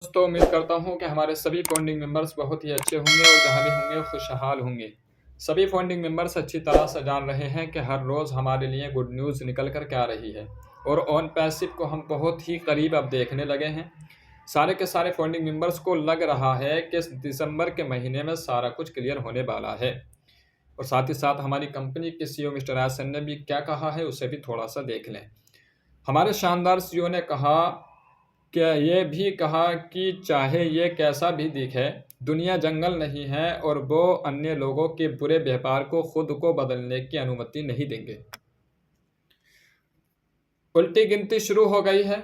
दोस्तों उम्मीद करता हूँ कि हमारे सभी फाउंडिंग मेंबर्स बहुत ही अच्छे होंगे और जहाँ भी होंगे खुशहाल होंगे। सभी फाउंडिंग मेंबर्स अच्छी तरह से जान रहे हैं कि हर रोज़ हमारे लिए गुड न्यूज़ निकल कर के आ रही है और ऑन पैसिव को हम बहुत ही करीब अब देखने लगे हैं। सारे के सारे फाउंडिंग मेंबर्स को लग रहा है कि दिसंबर के महीने में सारा कुछ क्लियर होने वाला है। और साथ ही साथ हमारी कंपनी के सीईओ मिस्टर एसन ने भी क्या कहा है उसे भी थोड़ा सा देख लें। हमारे शानदार सीईओ ने कहा क्या ये भी कहा कि चाहे ये कैसा भी दिखे, दुनिया जंगल नहीं है और वो अन्य लोगों के बुरे व्यवहार को खुद को बदलने की अनुमति नहीं देंगे। उल्टी गिनती शुरू हो गई है,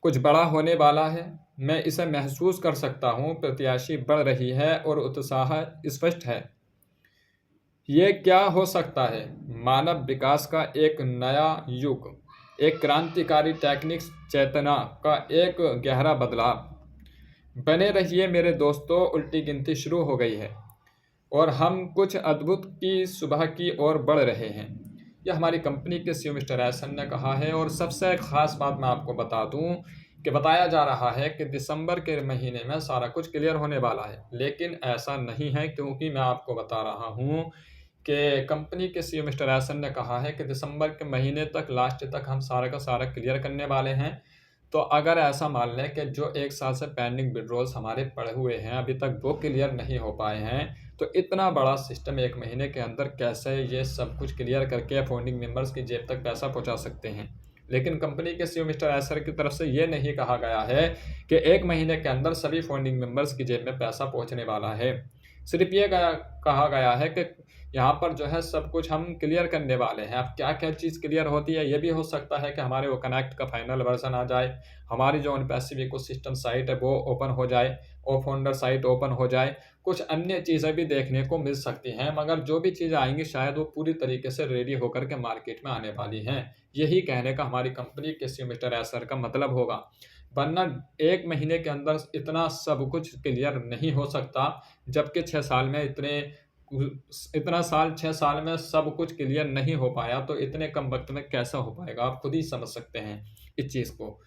कुछ बड़ा होने वाला है। मैं इसे महसूस कर सकता हूँ, प्रत्याशी बढ़ रही है और उत्साह स्पष्ट है। ये क्या हो सकता है? मानव विकास का एक नया युग, एक क्रांतिकारी टेक्निक्स चेतना का एक गहरा बदलाव। बने रहिए मेरे दोस्तों, उल्टी गिनती शुरू हो गई है और हम कुछ अद्भुत की सुबह की ओर बढ़ रहे हैं। यह हमारी कंपनी के सीईओ मिस्टर एसन ने कहा है। और सबसे खास बात मैं आपको बता दूं कि बताया जा रहा है कि दिसंबर के महीने में सारा कुछ क्लियर होने वाला है, लेकिन ऐसा नहीं है क्योंकि मैं आपको बता रहा हूं कि कंपनी के सीईओ मिस्टर एसन ने कहा है कि दिसंबर के महीने तक लास्ट तक हम सारा का सारा क्लियर करने वाले हैं। तो अगर ऐसा मान लें कि जो 1 साल से पेंडिंग विड्रॉल्स हमारे पड़े हुए हैं अभी तक वो क्लियर नहीं हो पाए हैं, तो इतना बड़ा सिस्टम 1 महीने के अंदर कैसे ये सब कुछ क्लियर करके फाउंडिंग मेंबर्स की जेब तक पैसा पहुंचा सकते हैं। लेकिन कंपनी के सीईओ मिस्टर एसर की तरफ से ये नहीं कहा गया है कि 1 महीने के अंदर सभी फाउंडिंग मेंबर्स की जेब में पैसा पहुंचने वाला है। सिर्फ ये कहा गया है कि यहाँ पर जो है सब कुछ हम क्लियर करने वाले हैं। अब क्या-क्या चीज़ क्लियर होती है, ये भी हो सकता है कि हमारे वो कनेक्ट का फाइनल वर्ज़न आ जाए, हमारी जो ऑन पैसिव इकोसिस्टम साइट है वो ओपन हो जाए और फाउंडर साइट ओपन हो जाए। कुछ अन्य चीज़ें भी देखने को मिल सकती हैं, मगर जो भी चीज़ें आएँगी शायद वो पूरी तरीके से रेडी होकर के मार्केट में आने वाली हैं। यही कहने का हमारी कंपनी के सीईओ मिस्टर एसर का मतलब होगा। वरना 1 महीने के अंदर इतना सब कुछ क्लियर नहीं हो सकता, जबकि 6 साल में इतना साल 6 साल में सब कुछ क्लियर नहीं हो पाया, तो इतने कम वक़्त में कैसा हो पाएगा? आप खुद ही समझ सकते हैं इस चीज़ को।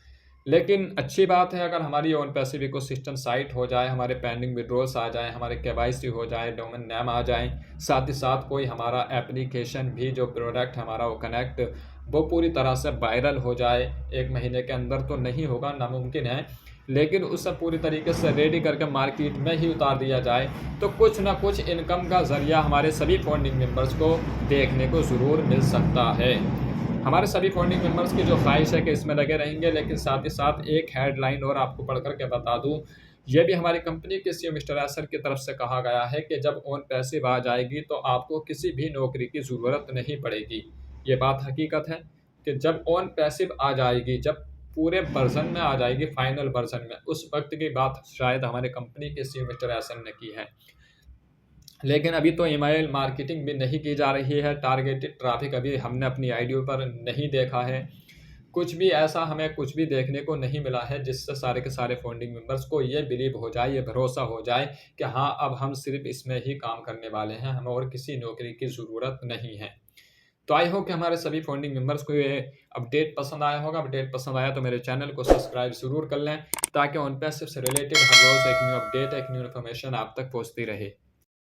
लेकिन अच्छी बात है अगर हमारी ऑन पैसिव इकोसिस्टम साइट हो जाए, हमारे पेंडिंग विड्रॉल्स आ जाएँ, हमारे केवाईसी हो जाए, डोमेन नेम आ जाएँ, साथ ही साथ कोई हमारा एप्लीकेशन भी जो प्रोडक्ट हमारा वो कनेक्ट वो पूरी तरह से वायरल हो जाए 1 महीने के अंदर तो नहीं होगा, नामुमकिन है। लेकिन उसे पूरी तरीके से रेडी करके मार्केट में ही उतार दिया जाए, तो कुछ न कुछ इनकम का ज़रिया हमारे सभी फाउंडिंग मेंबर्स को देखने को ज़रूर मिल सकता है। हमारे सभी फाउंडिंग मेंबर्स की जो ख्वाहिश है कि इसमें लगे रहेंगे, लेकिन साथ ही साथ एक हेडलाइन और आपको पढ़ कर के बता दूँ, ये भी हमारी कंपनी के सीईओ मिस्टर एसर की तरफ से कहा गया है कि जब ऑन पैसिव आ जाएगी तो आपको किसी भी नौकरी की ज़रूरत नहीं पड़ेगी। ये बात हकीकत है कि जब ऑन पैसिव आ जाएगी, जब पूरे वर्ज़न में आ जाएगी, फाइनल वर्ज़न में, उस वक़्त की बात शायद हमारे कंपनी के सीईओ मिस्टर एसन ने की है। लेकिन अभी तो ईमेल मार्केटिंग भी नहीं की जा रही है, टारगेटेड ट्रैफ़िक अभी हमने अपनी आईडियों पर नहीं देखा है। कुछ भी ऐसा हमें कुछ भी देखने को नहीं मिला है जिससे सारे के सारे फाउंडिंग मेंबर्स को ये बिलीव हो जाए, ये भरोसा हो जाए कि हाँ, अब हम सिर्फ़ इसमें ही काम करने वाले हैं, हमें और किसी नौकरी की ज़रूरत नहीं है। तो आई होप कि हमारे सभी फाउंडिंग मेंबर्स को ये अपडेट पसंद आया होगा। अपडेट पसंद आया तो मेरे चैनल को सब्सक्राइब ज़रूर कर लें, ताकि ऑन पैसिव से रिलेटेड हर रोज़ एक न्यू अपडेट, एक न्यू इन्फॉर्मेशन आप तक पहुँचती रहे।